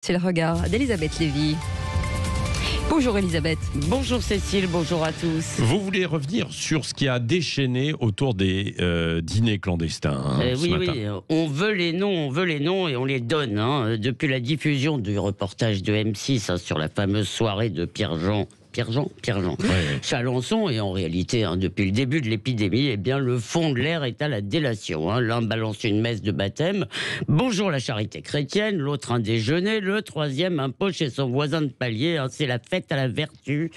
C'est le regard d'Elisabeth Lévy. Bonjour Elisabeth. Bonjour Cécile, bonjour à tous. Vous voulez revenir sur ce qui a déchaîné autour des dîners clandestins ce matin. Oui, on veut les noms et on les donne. Depuis la diffusion du reportage de M6 sur la fameuse soirée de Pierre-Jean Chalençon, et en réalité, depuis le début de l'épidémie, le fond de l'air est à la délation. L'un balance une messe de baptême, bonjour la charité chrétienne, l'autre un déjeuner, le troisième un pot chez son voisin de palier, c'est la fête à la vertu.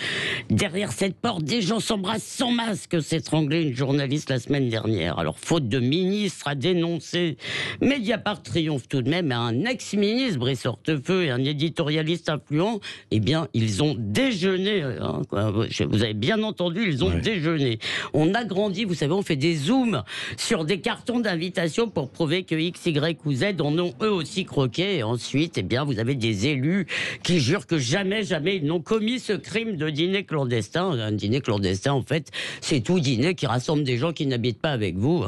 Derrière cette porte, des gens s'embrassent sans masque, s'est étranglé une journaliste la semaine dernière. Alors, faute de ministre à dénoncer, Mediapart triomphe tout de même, à un ex-ministre, Brice Hortefeux, et un éditorialiste influent, ils ont déjeuné. Vous avez bien entendu, ils ont déjeuné. On agrandit, vous savez, on fait des zooms sur des cartons d'invitation pour prouver que X, Y ou Z en ont eux aussi croqué. Et ensuite, vous avez des élus qui jurent que jamais ils n'ont commis ce crime de dîner clandestin. Un dîner clandestin, en fait, c'est tout dîner qui rassemble des gens qui n'habitent pas avec vous,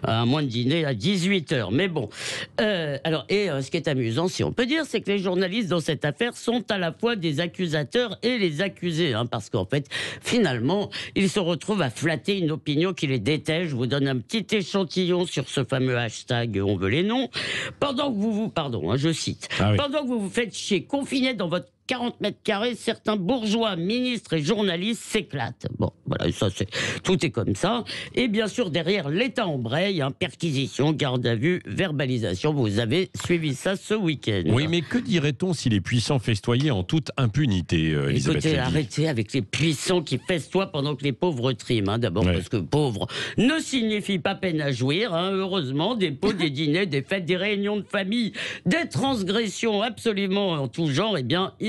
à moins de dîner à 18h. Mais bon. Ce qui est amusant, si on peut dire, c'est que les journalistes dans cette affaire sont à la fois des accusateurs et les accusés. Parce qu'en fait, finalement, ils se retrouvent à flatter une opinion qui les déteste. Je vous donne un petit échantillon sur ce fameux hashtag « On veut les noms ». Pendant que je cite, pendant que vous vous faites chier, confinés dans votre 40 mètres carrés, certains bourgeois, ministres et journalistes s'éclatent. Bon, voilà, tout est comme ça. Et bien sûr, derrière, l'État embraye, perquisition, garde à vue, verbalisation. Vous avez suivi ça ce week-end. Oui, mais que dirait-on si les puissants festoyaient en toute impunité, Elisabeth Lévy ? Arrêtez avec les puissants qui festoient pendant que les pauvres triment. D'abord parce que pauvre ne signifie pas peine à jouir. Heureusement, des pots, des dîners, des fêtes, des réunions de famille, des transgressions absolument en tout genre,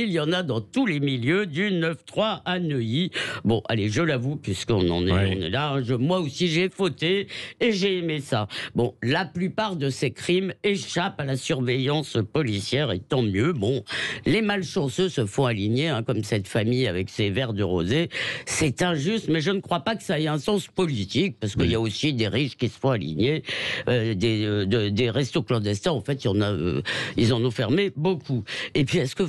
il y en a dans tous les milieux, du 9-3 à Neuilly. Bon, allez, je l'avoue, puisqu'on on est là, moi aussi j'ai fauté et j'ai aimé ça. Bon, la plupart de ces crimes échappent à la surveillance policière, et tant mieux. Bon, les malchanceux se font aligner, comme cette famille avec ses verres de rosé. C'est injuste, mais je ne crois pas que ça ait un sens politique, parce qu'il y a aussi des riches qui se font aligner, des restos clandestins. En fait, il y en a, ils en ont fermé beaucoup. Et puis, est-ce que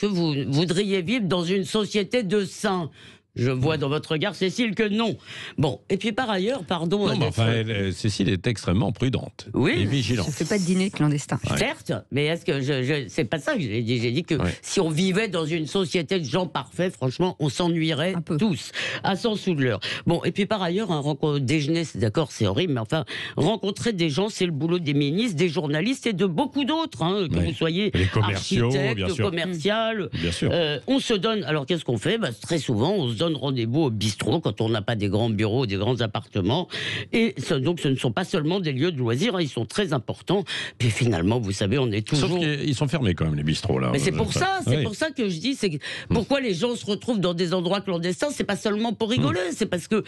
vous voudriez vivre dans une société de saints ? Je vois dans votre regard, Cécile, que non. Bon, et puis par ailleurs, pardon... Non, Cécile est extrêmement prudente et vigilante. Je ne fais pas de dîner clandestin. Certes, mais est-ce que c'est pas ça que j'ai dit. J'ai dit que si on vivait dans une société de gens parfaits, franchement, on s'ennuierait tous, à 100 sous de l'heure. Bon, et puis par ailleurs, déjeuner, c'est d'accord, c'est horrible, mais rencontrer des gens, c'est le boulot des ministres, des journalistes et de beaucoup d'autres, que vous soyez architecte, commercial. Bien sûr. On se donne... Alors, qu'est-ce qu'on fait ? Très souvent, on se donne rendez-vous au bistrot quand on n'a pas des grands bureaux, des grands appartements. Et donc, ce ne sont pas seulement des lieux de loisirs, ils sont très importants. Puis finalement, vous savez, on est toujours... Sauf qu'ils sont fermés quand même, les bistrots, là. Mais c'est pour ça que je dis, c'est pourquoi les gens se retrouvent dans des endroits clandestins, c'est pas seulement pour rigoler, c'est parce que,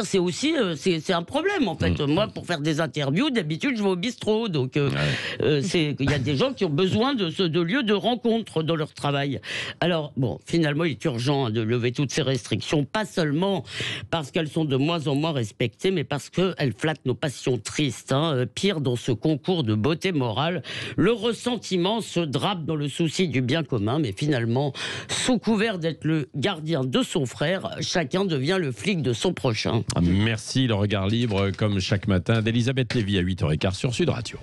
c'est aussi, c'est un problème, en fait. Moi, pour faire des interviews, d'habitude, je vais au bistrot. Donc, il y a des gens qui ont besoin de lieux de rencontre dans leur travail. Alors, bon, finalement, il est urgent de lever toutes ces restrictions, pas seulement parce qu'elles sont de moins en moins respectées, mais parce qu'elles flattent nos passions tristes. Pire, dans ce concours de beauté morale, le ressentiment se drape dans le souci du bien commun, mais finalement, sous couvert d'être le gardien de son frère, chacun devient le flic de son prochain. Merci, le regard libre, comme chaque matin, d'Elisabeth Lévy à 8h15 sur Sud Radio.